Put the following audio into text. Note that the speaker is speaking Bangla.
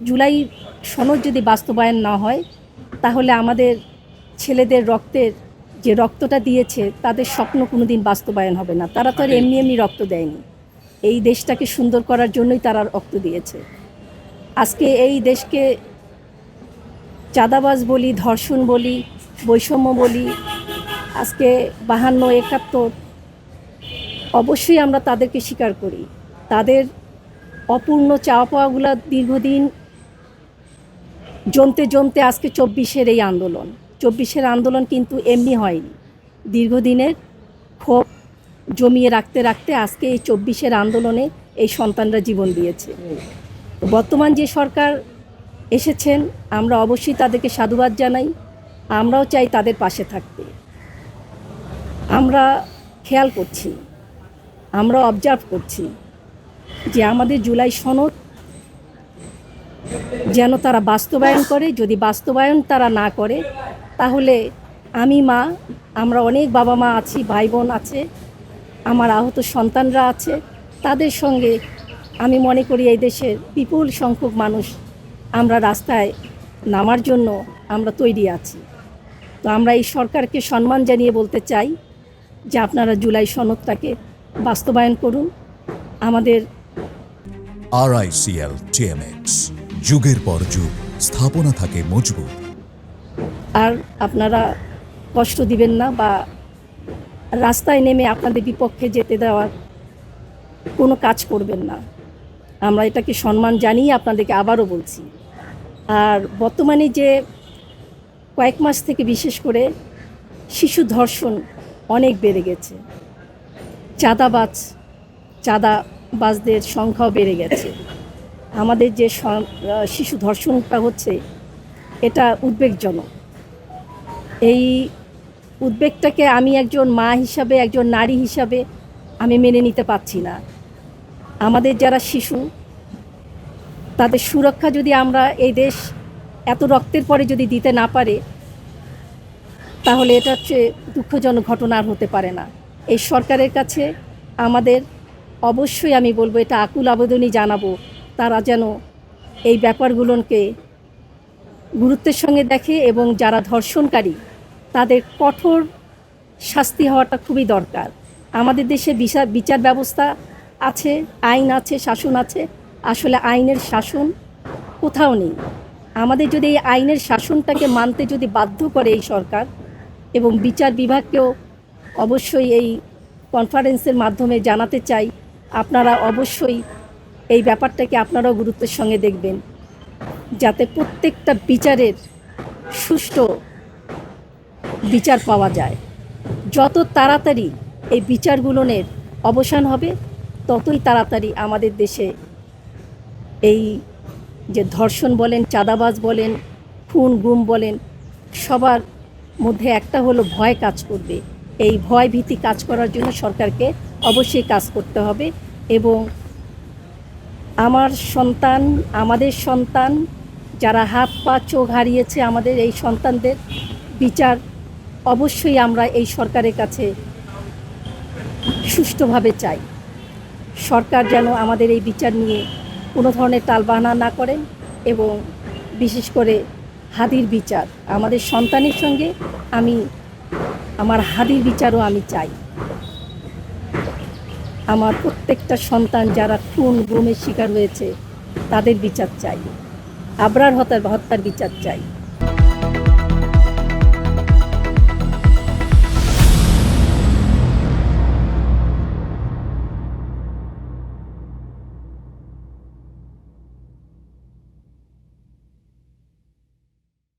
জুলাই সনদ যদি বাস্তবায়ন না হয়, তাহলে আমাদের ছেলেদের রক্তের যে রক্তটা দিয়েছে তাদের স্বপ্ন কোনো দিন বাস্তবায়ন হবে না। তারা তো আর এমনি এমনি রক্ত দেয়নি, এই দেশটাকে সুন্দর করার জন্যই তারা রক্ত দিয়েছে। আজকে এই দেশকে চাঁদাবাজ বলি, ধর্ষণ বলি, বৈষম্য বলি, আজকে 52, 71, অবশ্যই আমরা তাদেরকে স্বীকার করি। তাদের অপূর্ণ চাওয়া পাওয়াগুলো দীর্ঘদিন জমতে জমতে আজকে 24-এর এই আন্দোলন। 24-এর আন্দোলন কিন্তু এমনি হয়নি, দীর্ঘদিনের ক্ষোভ জমিয়ে রাখতে রাখতে আজকে এই 24-এর আন্দোলনে এই সন্তানরা জীবন দিয়েছে। বর্তমান যে সরকার এসেছেন, আমরা অবশ্যই তাদেরকে সাধুবাদ জানাই। আমরাও চাই তাদের পাশে থাকতে। আমরা খেয়াল করছি, আমরা অবজার্ভ করছি যে আমাদের জুলাই সনদ যেন তারা বাস্তবায়ন করে। যদি বাস্তবায়ন তারা না করে, তাহলে আমি মা, আমরা অনেক বাবা মা আছি, ভাই বোন আছে, আমার আহত সন্তানরা আছে, তাদের সঙ্গে আমি মনে করি এই দেশের বিপুল সংখ্যক মানুষ আমরা রাস্তায় নামার জন্য আমরা তৈরি আছি। তো আমরা এই সরকারকে সম্মান জানিয়ে বলতে চাই যে আপনারা জুলাই সনদটাকে বাস্তবায়ন করুন। আমাদের RICL TMX, যুগের পর যুগ স্থাপনা থাকে মজবুত। আর আপনারা কষ্ট দিবেন না বা রাস্তায় নেমে আপনাদের বিপক্ষে যেতে দেওয়ার কোনো কাজ করবেন না। আমরা এটাকে সম্মান জানিয়ে আপনাদেরকে আবারও বলছি। আর বর্তমানে যে কয়েক মাস থেকে বিশেষ করে শিশু ধর্ষণ অনেক বেড়ে গেছে, চাঁদাবাজদের সংখ্যাও বেড়ে গেছে। আমাদের যে শিশু ধর্ষণটা হচ্ছে, এটা উদ্বেগজনক। এই উদ্বেগটাকে আমি একজন মা হিসাবে, একজন নারী হিসাবে আমি মেনে নিতে পারছি না। আমাদের যারা শিশু, তাদের সুরক্ষা যদি আমরা এই দেশ এত রক্তের পরে যদি দিতে না পারে, তাহলে এটা হচ্ছে দুঃখজনক ঘটনা আর হতে পারে না। এই সরকারের কাছে আমাদের অবশ্যই, আমি বলবো, এটা আকুল আবেদনই জানাবো, তারা যেন এই ব্যাপারগুলোকে গুরুত্বের সঙ্গে দেখে এবং যারা ধর্ষণকারী তাদের কঠোর শাস্তি হওয়াটা খুবই দরকার। আমাদের দেশে বিচার ব্যবস্থা আছে, আইন আছে, শাসন আছে, আসলে আইনের শাসন কোথাও নেই। আমাদের যদি এই আইনের শাসনটাকে মানতে যদি বাধ্য করে এই সরকার, এবং বিচার বিভাগকেও অবশ্যই এই কনফারেন্সের মাধ্যমে জানাতে চাই, আপনারা অবশ্যই এই ব্যাপারটাকে আপনারাও গুরুত্বের সঙ্গে দেখবেন, যাতে প্রত্যেকটা বিচারের সুষ্ঠু বিচার পাওয়া যায়। যত তাড়াতাড়ি এই বিচারগুলোর অবসান হবে, ততই তাড়াতাড়ি আমাদের দেশে এই যে ধর্ষণ বলেন, চাঁদাবাজ বলেন, খুন গুম বলেন, সবার মধ্যে একটা হলো ভয় কাজ করবে। এই ভয় ভীতি কাজ করার জন্য সরকারকে অবশ্যই কাজ করতে হবে। এবং আমার সন্তান, আমাদের সন্তান যারা হাত পা চোখ হারিয়েছে, আমাদের এই সন্তানদের বিচার অবশ্যই আমরা এই সরকারের কাছে সুষ্ঠুভাবে চাই। সরকার যেন আমাদের এই বিচার নিয়ে কোনো ধরনের টালবাহানা না করেন, এবং বিশেষ করে হাদির বিচার, আমাদের সন্তানের সঙ্গে আমি আমার হাদির বিচারও আমি চাই। আমার প্রত্যেকটা সন্তান যারা খুন গুমের শিকার হয়েছে তাদের বিচার চাই, আবরার হত্যার বিচার চাই।